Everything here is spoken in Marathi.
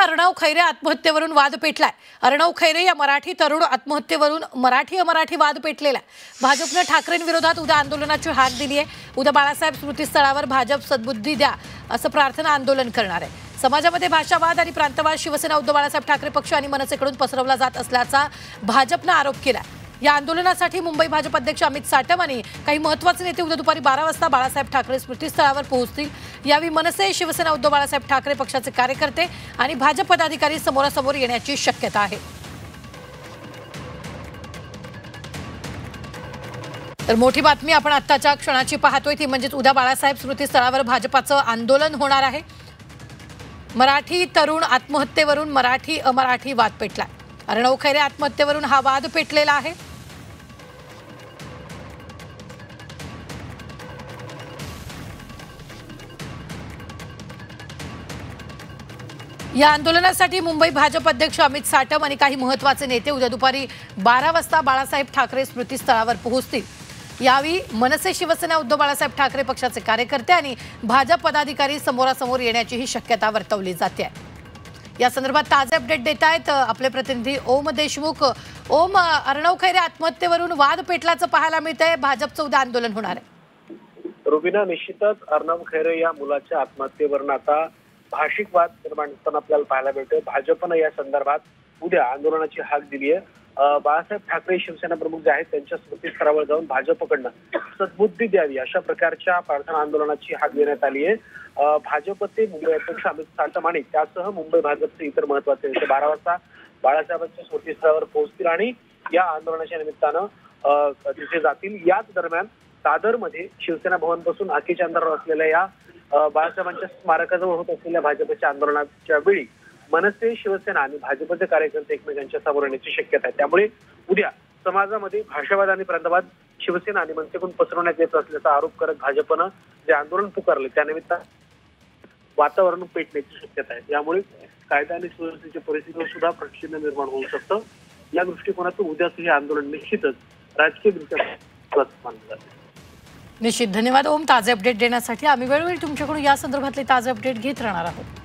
अर्णव खैरे आत्महत्येवरून वाद पेटलाय। अर्णव खैरे या मराठी तरुण आत्महत्येवरून मराठी वाद पेटलेला आहे। भाजपने ठाकरेंविरोधात उद्या आंदोलनाची हाक दिली आहे। उद्या बाळासाहेब स्मृतीस्थळावर भाजप सद्बुद्धी द्या असं प्रार्थना आंदोलन करणार आहे। समाजामध्ये भाषावाद आणि प्रांतवाद शिवसेना उद्धव बाळासाहेब ठाकरे पक्ष आणि मनसेकडून पसरवला जात असल्याचा भाजपने आरोप केला। या आंदोलनासाठी मुंबई भाजप अध्यक्ष अमित साटम आणि काही महत्त्वाचे नेते उद्या दुपारी 12 वाजता बाळासाहेब ठाकरे स्मृतीस्थळावर पोहोचतील। यावेळी मनसे, शिवसेना उद्धव बाळासाहेब ठाकरे पक्षाचे कार्यकर्ते आणि भाजप पदाधिकारी समोरासमोर येण्याची शक्यता आहे। तर मोठी बातमी आपण आत्ताच्या क्षणाची पाहतोय ती म्हणजे उद्या बाळासाहेब स्मृतीस्थळावर भाजपाचं आंदोलन होणार आहे। मराठी तरुण आत्महत्येवरून मराठी अमराठी वाद पेटला। अर्णव खैरे आत्महत्येवरून हा वाद पेटलेला आहे। या आंदोलनासाठी मुंबई भाजप अध्यक्ष अमित साटम आणि काही महत्त्वाचे नेते उद्या दुपारी 12 वाजता बाळासाहेब ठाकरे स्मृतीस्थळावर पोहोचतील। यावेळी मनसे, शिवसेना उद्धव बाळासाहेब ठाकरे पक्षाचे कार्यकर्ते आणि भाजप पदाधिकारी समोरासमोर येण्याचीही शक्यता वर्तवली जाते। या संदर्भात ताजे अपडेट देत आहेत आपले प्रतिनिधी ओम देशमुख। ओम, अर्णव खैरे आत्महत्येवरून वाद पेटल्याचं पाहायला मिळतंय। भाजपचं उद्या आंदोलन होणार आहे। रुबीना, निश्चितच अर्णव खैरे या मुलाच्या आत्महत्येवरून आता भाषिक वाद निर्माण होताना आपल्याला पाहायला मिळतोय। भाजपनं या संदर्भात उद्या आंदोलनाची हाक दिली आहे। बाळासाहेब ठाकरे शिवसेना प्रमुख जे आहेत त्यांच्या स्मृतीस्थळावर जाऊन भाजपकडनं सद्बुद्धी द्यावी अशा प्रकारच्या प्रार्थना आंदोलनाची हाक देण्यात आली आहे। भाजपचे मुंबई अध्यक्ष अमित साटम आणि त्यासह मुंबई भाजपचे इतर महत्त्वाचे नेते 12 वाजता बाळासाहेबांच्या स्मृतीस्थळावर पोहोचतील आणि या आंदोलनाच्या निमित्तानं तिथे जातील। याच दरम्यान दादरमध्ये शिवसेना भवन पासून हाकेच्या अंतरावर असलेल्या या बाळासाहेबांच्या स्मारकाजवळ होत असलेल्या भाजपच्या आंदोलनाच्या वेळी मनसे, शिवसेना आणि भाजपचे कार्यकर्ते एकमेकांच्या समोर येण्याची शक्यता आहे। त्यामुळे उद्या समाजामध्ये भाषावाद आणि प्रांतवाद शिवसेना आणि मनसेकडून पसरवण्यात येत असल्याचा आरोप करत भाजपनं जे आंदोलन पुकारले त्यानिमित्तानं वातावरण पेटण्याची शक्यता आहे। यामुळे कायदा आणि सुव्यवस्थेच्या परिस्थितीवर सुद्धा प्रश्न निर्माण होऊ शकतं। या दृष्टिकोनातून उद्याचं हे आंदोलन निश्चितच राजकीयदृष्ट्या मानलं जाते। निश्चित धन्यवाद ओम ताजे अपडेट देण्यासाठी। आम्ही वेळोवेळी तुमच्याकडून या संदर्भातले ताजे अपडेट घेत राहणार आहोत।